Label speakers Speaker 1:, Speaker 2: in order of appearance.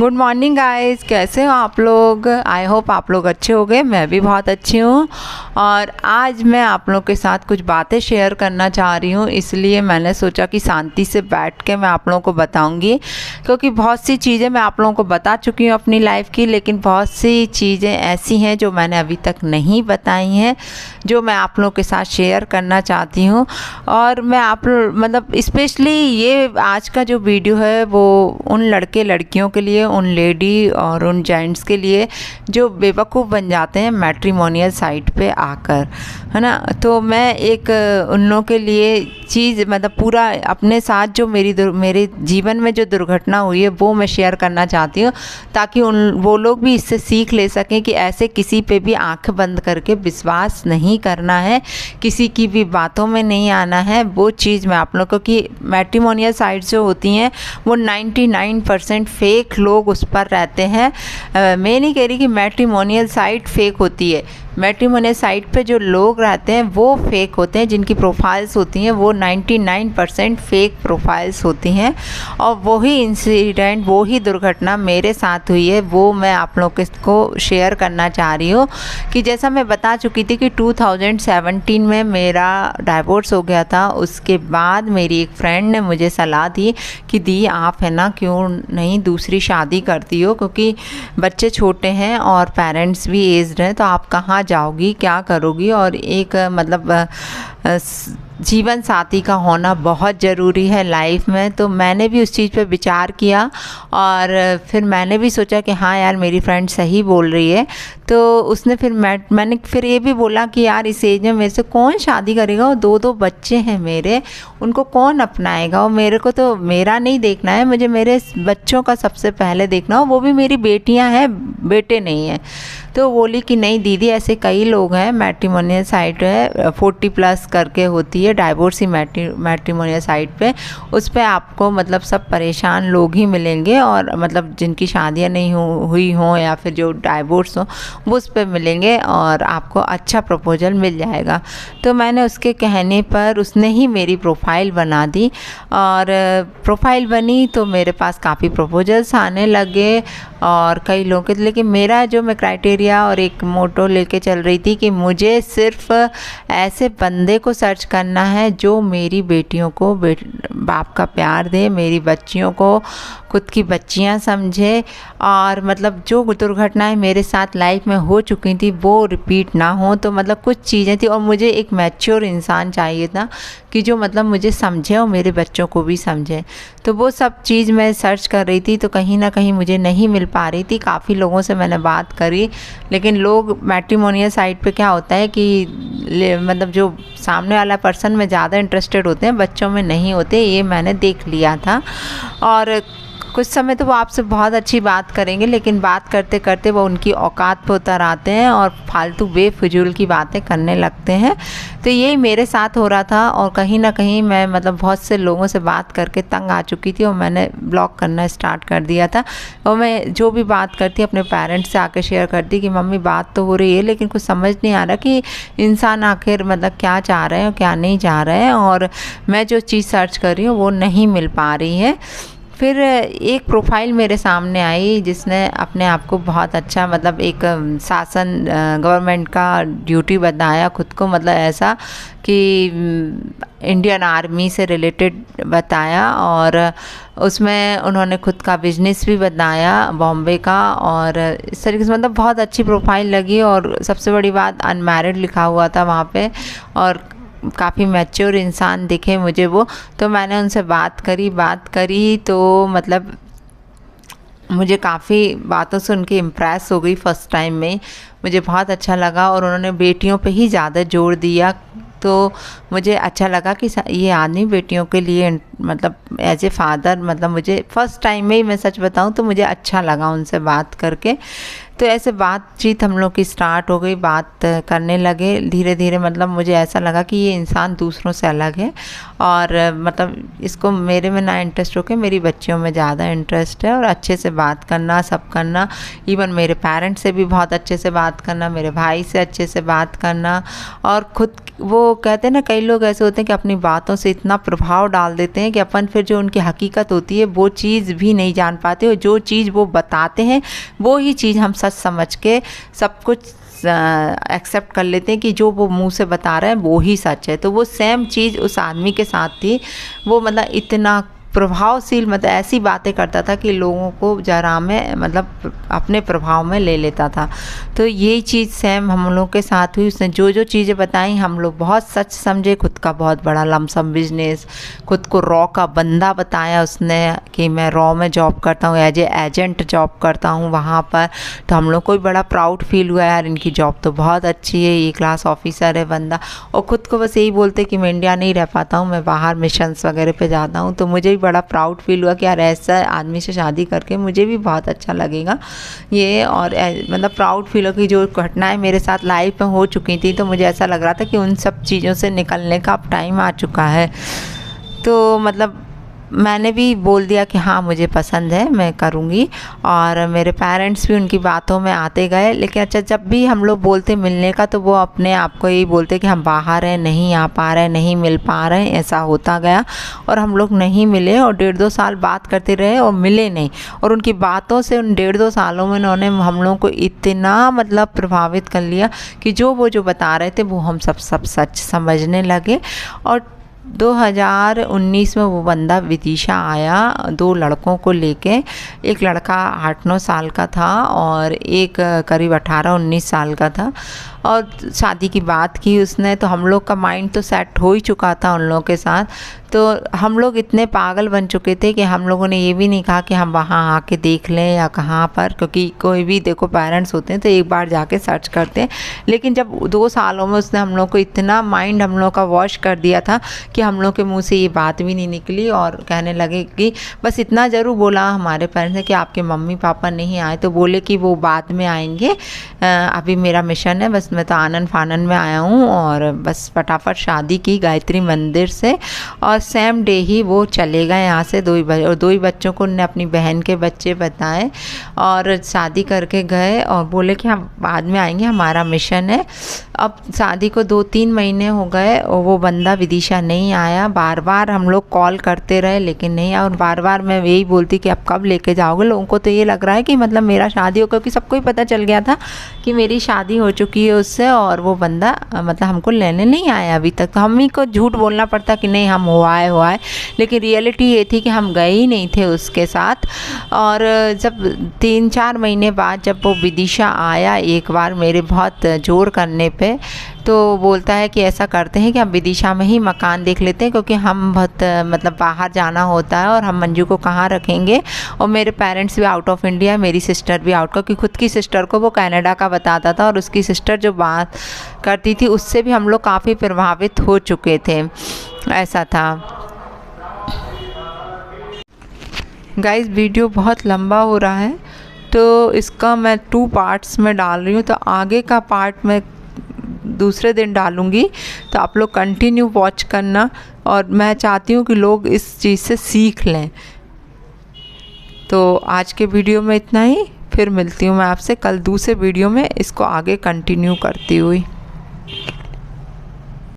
Speaker 1: Good morning guys, कैसे हो आप लोग। आई होप आप लोग अच्छे हो गए। मैं भी बहुत अच्छी हूँ और आज मैं आप लोग के साथ कुछ बातें शेयर करना चाह रही हूँ, इसलिए मैंने सोचा कि शांति से बैठ के मैं आप लोगों को बताऊँगी, क्योंकि बहुत सी चीज़ें मैं आप लोगों को बता चुकी हूँ अपनी लाइफ की, लेकिन बहुत सी चीज़ें ऐसी हैं जो मैंने अभी तक नहीं बताई हैं, जो मैं आप लोगों के साथ शेयर करना चाहती हूँ। और मैं आप मतलब स्पेशली ये आज का जो वीडियो है वो उन लड़के लड़कियों के लिए, उन लेडी और उन जेंट्स के लिए जो बेवकूफ़ बन जाते हैं मैट्रिमोनियल साइट पे आकर, है ना। तो मैं एक उन लोगों के लिए चीज़ मतलब पूरा अपने साथ जो मेरे जीवन में जो दुर्घटना हुई है वो मैं शेयर करना चाहती हूँ, ताकि वो लोग भी इससे सीख ले सकें कि ऐसे किसी पे भी आंख बंद करके विश्वास नहीं करना है, किसी की भी बातों में नहीं आना है। वो चीज़ मैं आप लोगों को कि मैट्रिमोनियल साइट्स जो होती हैं वो 99% फेक लोग उस पर रहते हैं। मैं नहीं कह रही कि मैट्रिमोनियल साइट फेक होती है, मैट्रिमोनियल साइट पे जो लोग रहते हैं वो फेक होते हैं, जिनकी प्रोफाइल्स होती हैं वो 99% फेक प्रोफाइल्स होती हैं। और वही इंसिडेंट, वही दुर्घटना मेरे साथ हुई है, वो मैं आप लोगों को शेयर करना चाह रही हूँ। कि जैसा मैं बता चुकी थी कि 2017 में मेरा डाइवोर्स हो गया था। उसके बाद मेरी एक फ्रेंड ने मुझे सलाह दी कि दी आप है ना क्यों नहीं दूसरी शादी करती हो, क्योंकि बच्चे छोटे हैं और पेरेंट्स भी एज्ड हैं, तो आप कहाँ जाओगी, क्या करोगी, और एक मतलब जीवन साथी का होना बहुत ज़रूरी है लाइफ में। तो मैंने भी उस चीज़ पे विचार किया और फिर मैंने भी सोचा कि हाँ यार मेरी फ्रेंड सही बोल रही है। तो उसने फिर मैंने फिर ये भी बोला कि यार इस एज में मेरे से कौन शादी करेगा, और दो बच्चे हैं मेरे, उनको कौन अपनाएगा, और मेरे को तो मेरा नहीं देखना है, मुझे मेरे बच्चों का सबसे पहले देखना हो, वो भी मेरी बेटियां हैं, बेटे नहीं हैं। तो बोली कि नहीं दीदी ऐसे कई लोग हैं, मैट्रिमोनियल साइट है 40+ करके होती है डाइवोर्सी मैट्रिमोनियल साइट पे, उस पर आपको मतलब सब परेशान लोग ही मिलेंगे, और मतलब जिनकी शादियां नहीं हुई हों या फिर जो डाइवोर्स हो वो उस पर मिलेंगे और आपको अच्छा प्रपोजल मिल जाएगा। तो मैंने उसके कहने पर उसने ही मेरी प्रोफाइल बना दी, और प्रोफाइल बनी तो मेरे पास काफ़ी प्रपोजल्स आने लगे और कई लोगों के, लेकिन मेरा जो मैं क्राइटेरिया और एक मोटो लेके चल रही थी कि मुझे सिर्फ ऐसे बंदे को सर्च करना है जो मेरी बेटियों को बाप का प्यार दे, मेरी बच्चियों को खुद की बच्चियां समझे, और मतलब जो दुर्घटनाएं मेरे साथ लाइफ में हो चुकी थी वो रिपीट ना हो। तो मतलब कुछ चीज़ें थी, और मुझे एक मैच्योर इंसान चाहिए था कि जो मतलब मुझे समझे और मेरे बच्चों को भी समझे। तो वो सब चीज़ मैं सर्च कर रही थी, तो कहीं ना कहीं मुझे नहीं मिल पा रही थी। काफ़ी लोगों से मैंने बात करी, लेकिन लोग मैट्रिमोनियल साइट पे क्या होता है कि मतलब जो सामने वाला पर्सन में ज़्यादा इंटरेस्टेड होते हैं, बच्चों में नहीं होते, ये मैंने देख लिया था। और कुछ समय तो वो आपसे बहुत अच्छी बात करेंगे, लेकिन बात करते करते वो उनकी औकात पे उतर आते हैं और फालतू बेफिजूल की बातें करने लगते हैं। तो यही मेरे साथ हो रहा था, और कहीं ना कहीं मैं मतलब बहुत से लोगों से बात करके तंग आ चुकी थी और मैंने ब्लॉक करना स्टार्ट कर दिया था। और मैं जो भी बात करती अपने पेरेंट्स से आके शेयर करती कि मम्मी बात तो हो रही है, लेकिन कुछ समझ नहीं आ रहा कि इंसान आखिर मतलब क्या चाह रहे हैं और क्या नहीं चाह रहे हैं, और मैं जो चीज़ सर्च कर रही हूँ वो नहीं मिल पा रही है। फिर एक प्रोफाइल मेरे सामने आई जिसने अपने आप को बहुत अच्छा मतलब एक शासन गवर्नमेंट का ड्यूटी बताया खुद को, मतलब ऐसा कि इंडियन आर्मी से रिलेटेड बताया, और उसमें उन्होंने खुद का बिजनेस भी बताया बॉम्बे का, और इस तरीके से मतलब बहुत अच्छी प्रोफाइल लगी। और सबसे बड़ी बात अनमैरिड लिखा हुआ था वहाँ पे, और काफ़ी मैच्योर इंसान दिखे मुझे वो। तो मैंने उनसे बात करी तो मतलब मुझे काफ़ी बातों से उनकी इम्प्रेस हो गई फर्स्ट टाइम में, मुझे बहुत अच्छा लगा। और उन्होंने बेटियों पे ही ज़्यादा जोर दिया, तो मुझे अच्छा लगा कि ये आदमी बेटियों के लिए मतलब एज ए फादर, मतलब मुझे फ़र्स्ट टाइम में ही मैं सच बताऊं तो मुझे अच्छा लगा उनसे बात करके। तो ऐसे बातचीत हम लोग की स्टार्ट हो गई, बात करने लगे धीरे धीरे। मतलब मुझे ऐसा लगा कि ये इंसान दूसरों से अलग है, और मतलब इसको मेरे में ना इंटरेस्ट होके मेरी बच्चियों में ज़्यादा इंटरेस्ट है, और अच्छे से बात करना, सब करना, इवन मेरे पेरेंट्स से भी बहुत अच्छे से बात करना, मेरे भाई से अच्छे से बात करना, और खुद वो कहते हैं ना, कई लोग ऐसे होते हैं कि अपनी बातों से इतना प्रभाव डाल देते हैं कि अपन फिर जो उनकी हकीकत होती है वो चीज़ भी नहीं जान पाते, और जो चीज़ वो बताते हैं वो ही चीज़ हम सच समझ के सब कुछ एक्सेप्ट कर लेते हैं कि जो वो मुंह से बता रहे हैं वो ही सच है। तो वो सेम चीज़ उस आदमी के साथ थी। वो मतलब इतना प्रभावशील, मतलब ऐसी बातें करता था कि लोगों को जरा में मतलब अपने प्रभाव में ले लेता था। तो यही चीज़ सेम हम लोग के साथ हुई। उसने जो जो चीज़ें बताई हम लोग बहुत सच समझे। खुद का बहुत बड़ा लमसम बिजनेस, खुद को रॉ का बंदा बताया उसने कि मैं रॉ में जॉब करता हूँ, एज ए एजेंट जॉब करता हूँ वहाँ पर। तो हम लोग को भी बड़ा प्राउड फील हुआ, यार इनकी जॉब तो बहुत अच्छी है, ये क्लास ऑफिसर है बंदा। और ख़ुद को बस यही बोलते कि मैं इंडिया नहीं रह पाता हूँ, मैं बाहर मिशंस वगैरह पे जाता हूँ। तो मुझे बड़ा प्राउड फील हुआ कि यार ऐसा आदमी से शादी करके मुझे भी बहुत अच्छा लगेगा ये। और मतलब प्राउड फील हो कि जो घटनाएं मेरे साथ लाइफ में हो चुकी थी, तो मुझे ऐसा लग रहा था कि उन सब चीज़ों से निकलने का अब टाइम आ चुका है। तो मतलब मैंने भी बोल दिया कि हाँ मुझे पसंद है, मैं करूँगी। और मेरे पेरेंट्स भी उनकी बातों में आते गए। लेकिन अच्छा, जब भी हम लोग बोलते मिलने का, तो वो अपने आप को यही बोलते कि हम बाहर हैं, नहीं आ पा रहे, नहीं मिल पा रहे हैं। ऐसा होता गया और हम लोग नहीं मिले, और 1.5-2 साल बात करते रहे और मिले नहीं। और उनकी बातों से उन 1.5-2 सालों में उन्होंने हम लोगों को इतना मतलब प्रभावित कर लिया कि जो वो जो बता रहे थे वो हम सब सच समझने लगे। और 2019 में वो बंदा विदिशा आया 2 लड़कों को लेके। एक लड़का 8-9 साल का था और एक करीब 18-19 साल का था। और शादी की बात की उसने, तो हम लोग का माइंड तो सेट हो ही चुका था उन लोगों के साथ। तो हम लोग इतने पागल बन चुके थे कि हम लोगों ने ये भी नहीं कहा कि हम वहाँ आके देख लें या कहाँ पर, क्योंकि कोई भी देखो पेरेंट्स होते हैं तो एक बार जाके सर्च करते हैं। लेकिन जब 2 सालों में उसने हम लोग को इतना माइंड हम लोग का वॉश कर दिया था कि हम लोग के मुंह से ये बात भी नहीं निकली। और कहने लगे कि बस इतना ज़रूर बोला हमारे पेरेंट्स ने कि आपके मम्मी पापा नहीं आए, तो बोले कि वो बाद में आएंगे, अभी मेरा मिशन है, बस मैं तो आनन फानन में आया हूँ। और बस फटाफट शादी की गायत्री मंदिर से, और सेम डे ही वो चले गए यहाँ से। 2 ही बच्चों को उन्होंने अपनी बहन के बच्चे बताए और शादी करके गए। और बोले कि हम बाद में आएंगे, हमारा मिशन है। अब शादी को 2-3 महीने हो गए और वो बंदा विदिशा नहीं आया। बार बार हम लोग कॉल करते रहे लेकिन नहीं आया। और बार बार मैं यही बोलती कि अब कब लेके जाओगे। लोगों को तो ये लग रहा है कि मतलब मेरा शादी हो, क्योंकि सबको ही पता चल गया था कि मेरी शादी हो चुकी है उससे, और वो बंदा मतलब हमको लेने नहीं आया अभी तक। तो हम ही को झूठ बोलना पड़ता कि नहीं हम हुआ है। लेकिन रियलिटी ये थी कि हम गए ही नहीं थे उसके साथ। और जब 3-4 महीने बाद जब वो विदिशा आया एक बार मेरे बहुत जोर करने पे, तो बोलता है कि ऐसा करते हैं कि हम विदिशा में ही मकान देख लेते हैं, क्योंकि हम बहुत मतलब बाहर जाना होता है और हम मंजू को कहाँ रखेंगे। और मेरे पेरेंट्स भी आउट ऑफ इंडिया, मेरी सिस्टर भी आउट, क्योंकि खुद की सिस्टर को वो कनाडा का बताता था और उसकी सिस्टर जो बात करती थी उससे भी हम लोग काफ़ी प्रभावित हो चुके थे। ऐसा था। गाइस वीडियो बहुत लंबा हो रहा है तो इसका मैं 2 पार्ट्स में डाल रही हूँ। तो आगे का पार्ट मैं दूसरे दिन डालूँगी, तो आप लोग कंटिन्यू वॉच करना। और मैं चाहती हूँ कि लोग इस चीज़ से सीख लें। तो आज के वीडियो में इतना ही, फिर मिलती हूँ मैं आपसे कल दूसरे वीडियो में इसको आगे कंटिन्यू करती हुई।